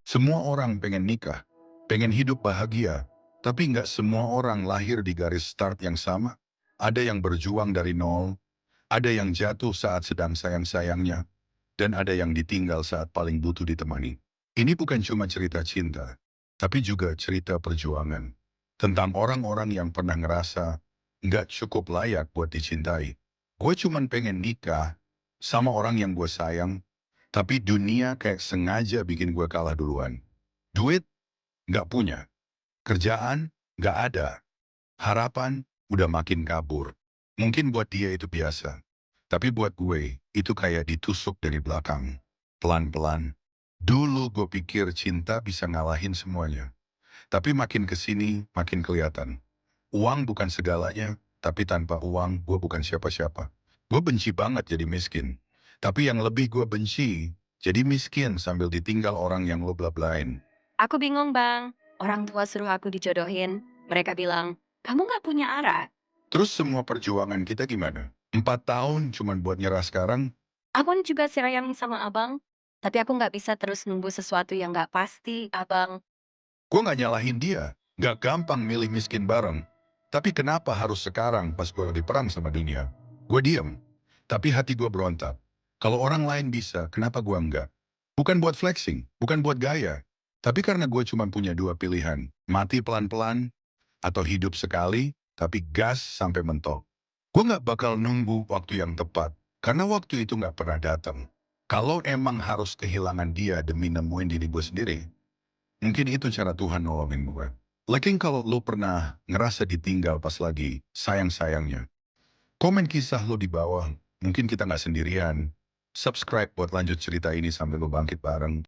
Semua orang pengen nikah, pengen hidup bahagia, tapi nggak semua orang lahir di garis start yang sama. Ada yang berjuang dari nol, ada yang jatuh saat sedang sayang-sayangnya, dan ada yang ditinggal saat paling butuh ditemani. Ini bukan cuma cerita cinta, tapi juga cerita perjuangan. Tentang orang-orang yang pernah ngerasa nggak cukup layak buat dicintai. Gue cuman pengen nikah sama orang yang gue sayang, tapi dunia kayak sengaja bikin gue kalah duluan. Duit nggak punya, kerjaan nggak ada, harapan udah makin kabur. Mungkin buat dia itu biasa, tapi buat gue itu kayak ditusuk dari belakang. Pelan-pelan. Dulu gue pikir cinta bisa ngalahin semuanya. Tapi makin kesini makin kelihatan. Uang bukan segalanya, tapi tanpa uang gue bukan siapa-siapa. Gue benci banget jadi miskin. Tapi yang lebih gue benci, jadi miskin sambil ditinggal orang yang lo bla-blain. Aku bingung, Bang. Orang tua suruh aku dijodohin. Mereka bilang, kamu nggak punya arah. Terus semua perjuangan kita gimana? 4 tahun cuman buat nyerah sekarang. Aku juga sayang sama abang. Tapi aku nggak bisa terus nunggu sesuatu yang nggak pasti, abang. Gue gak nyalahin dia. Gak gampang milih miskin bareng. Tapi kenapa harus sekarang pas gue lagi perang sama dunia? Gue diem. Tapi hati gue berontak. Kalau orang lain bisa, kenapa gue enggak? Bukan buat flexing, bukan buat gaya. Tapi karena gue cuma punya dua pilihan. Mati pelan-pelan, atau hidup sekali, tapi gas sampai mentok. Gue gak bakal nunggu waktu yang tepat. Karena waktu itu gak pernah datang. Kalau emang harus kehilangan dia demi nemuin diri gue sendiri, mungkin itu cara Tuhan nolongin gue. Lakin kalau lo pernah ngerasa ditinggal pas lagi sayang-sayangnya, komen kisah lo di bawah. Mungkin kita nggak sendirian. Subscribe buat lanjut cerita ini sambil lo bangkit bareng.